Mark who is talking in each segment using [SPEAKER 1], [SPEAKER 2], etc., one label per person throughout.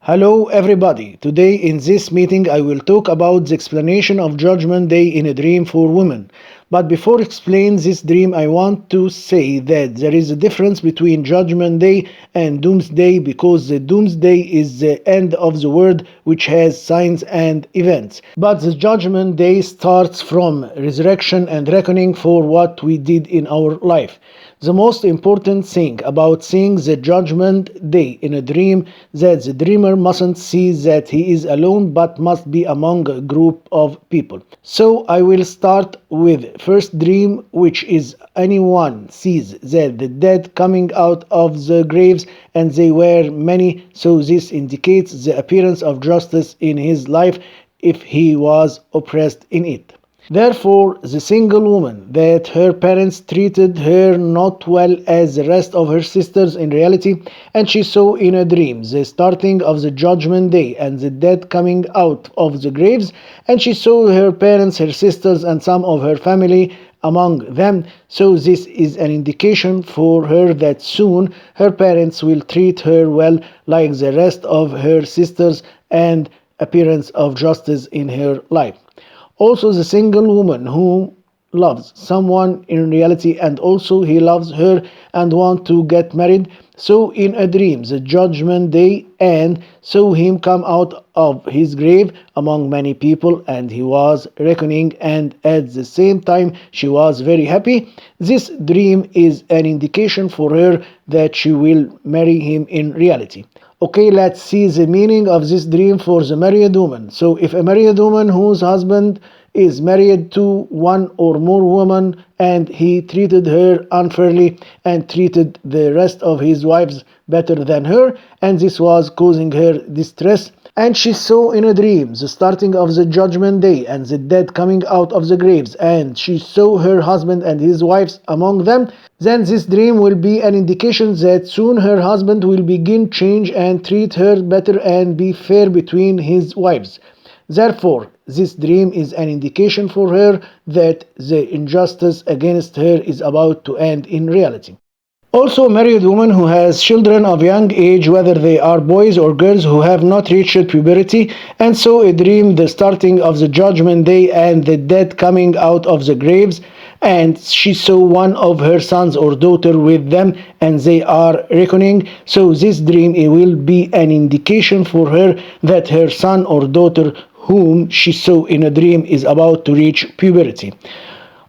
[SPEAKER 1] Hello everybody. Today in this meeting I will talk about the explanation of Judgment Day in a dream for women. But before explain this dream I want to say that there is a difference between Judgment Day and Doomsday because the Doomsday is the end of the world which has signs and events. But the Judgment Day starts from resurrection and reckoning for what we did in our life. The most important thing about seeing the judgment day in a dream that the dreamer mustn't see that he is alone but must be among a group of people. So I will start with first dream, which is anyone sees that the dead coming out of the graves, and they were many, so this indicates the appearance of justice in his life if he was oppressed in it. Therefore, the single woman that her parents treated her not well as the rest of her sisters in reality, and she saw in a dream the starting of the judgment day and the dead coming out of the graves, and she saw her parents, her sisters, and some of her family among them. So this is an indication for her that soon her parents will treat her well like the rest of her sisters and appearance of justice in her life. Also, the single woman who loves someone in reality and also he loves her and want to get married, so in a dream the judgment day and saw him come out of his grave among many people, and he was reckoning, and at the same time she was very happy. This dream is an indication for her that she will marry him in reality. Okay, let's see the meaning of this dream for the married woman. So if a married woman whose husband is married to one or more women and he treated her unfairly and treated the rest of his wives better than her, and this was causing her distress, and she saw in a dream the starting of the judgment day and the dead coming out of the graves, and she saw her husband and his wives among them, then this dream will be an indication that soon her husband will begin change and treat her better and be fair between his wives. Therefore, this dream is an indication for her that the injustice against her is about to end in reality. Also, a married woman who has children of young age, whether they are boys or girls who have not reached puberty, and saw a dream the starting of the judgment day and the dead coming out of the graves, and she saw one of her sons or daughter with them, and they are reckoning. So this dream it will be an indication for her that her son or daughter whom she saw in a dream is about to reach puberty.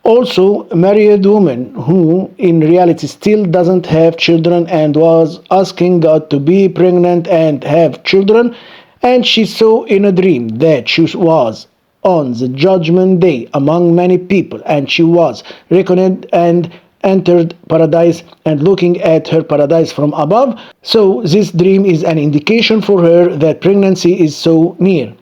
[SPEAKER 1] Also, a married woman who in reality still doesn't have children and was asking God to be pregnant and have children, and she saw in a dream that she was on the judgment day among many people, and she was reckoned and entered paradise and looking at her paradise from above. So this dream is an indication for her that pregnancy is so near.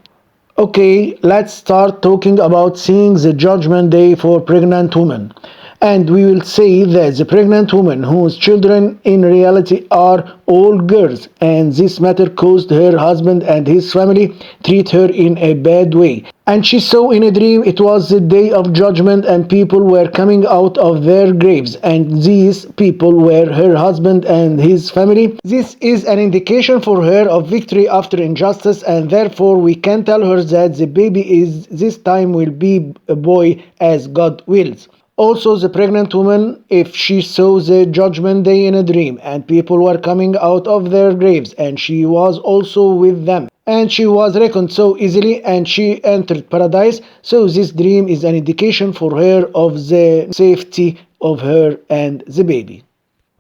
[SPEAKER 1] Okay, let's start talking about seeing the judgment day for pregnant women. And we will say that the pregnant woman whose children in reality are all girls, and this matter caused her husband and his family treat her in a bad way. And she saw in a dream it was the day of judgment and people were coming out of their graves, and these people were her husband and his family. This is an indication for her of victory after injustice, and therefore we can tell her that the baby is this time will be a boy as God wills. Also, the pregnant woman, if she saw the judgment day in a dream and people were coming out of their graves and she was also with them and she was reckoned so easily and she entered paradise, so this dream is an indication for her of the safety of her and the baby.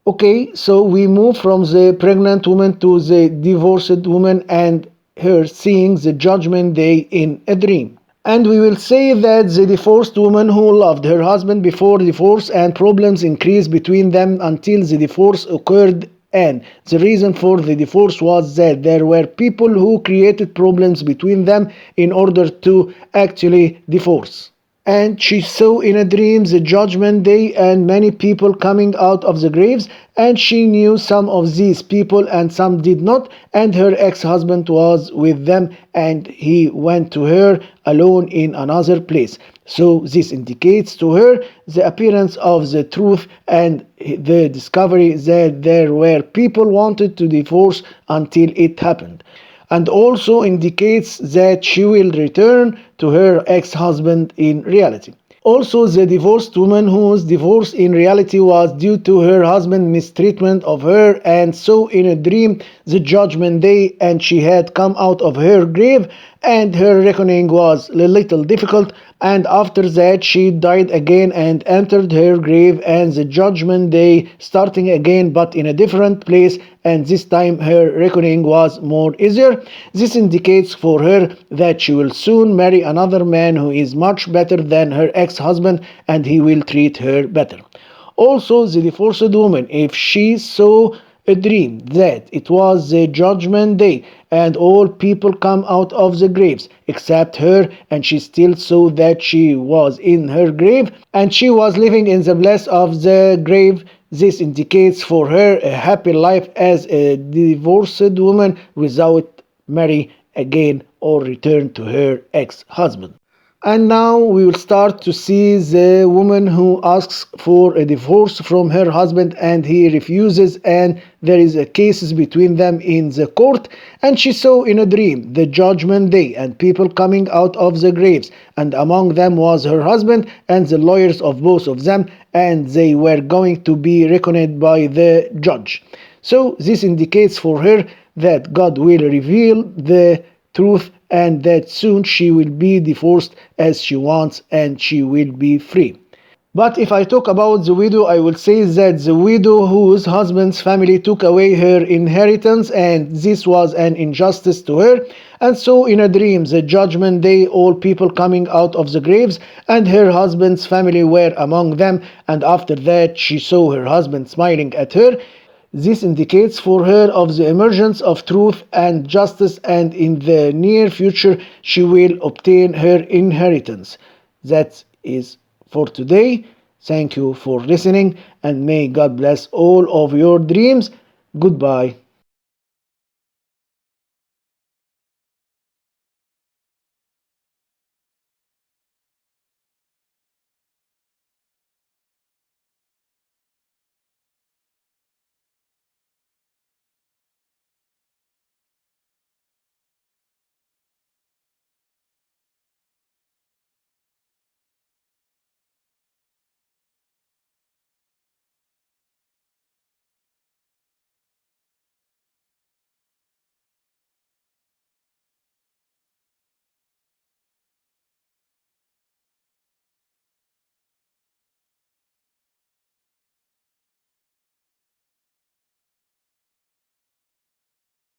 [SPEAKER 1] Okay, so we move from the pregnant woman to the divorced woman and her seeing the judgment day in a dream. And we will say that the divorced woman who loved her husband before divorce and problems increased between them until the divorce occurred, and the reason for the divorce was that there were people who created problems between them in order to actually divorce. And she saw in a dream the judgment day and many people coming out of the graves, and she knew some of these people and some did not, and her ex-husband was with them and he went to her alone in another place. So this indicates to her the appearance of the truth and the discovery that there were people wanted to divorce until it happened. and also indicates that she will return to her ex-husband in reality. Also, the divorced woman whose divorce in reality was due to her husband's mistreatment of her and saw in a dream the judgment day, and she had come out of her grave, and her reckoning was a little difficult, and after that she died again and entered her grave, and the judgment day starting again but in a different place, and this time her reckoning was more easier. This indicates for her that she will soon marry another man who is much better than her ex-husband, and he will treat her better. Also, the divorced woman, if she saw a dream that it was the judgment day and all people come out of the graves except her, and she still saw that she was in her grave and she was living in the place of the grave, this indicates for her a happy life as a divorced woman without marry again or return to her ex-husband. And now we will start to see the woman who asks for a divorce from her husband and he refuses, and there is a case between them in the court, and she saw in a dream the judgment day and people coming out of the graves, and among them was her husband and the lawyers of both of them, and they were going to be reckoned by the judge. So this indicates for her that God will reveal the truth and that soon she will be divorced as she wants and she will be free. But if I talk about the widow, I will say that the widow whose husband's family took away her inheritance and this was an injustice to her, and so in a dream the judgment day all people coming out of the graves and her husband's family were among them, and after that she saw her husband smiling at her. This indicates for her of the emergence of truth and justice, and in the near future she will obtain her inheritance. That is for today. Thank you for listening, and may God bless all of your dreams. Goodbye.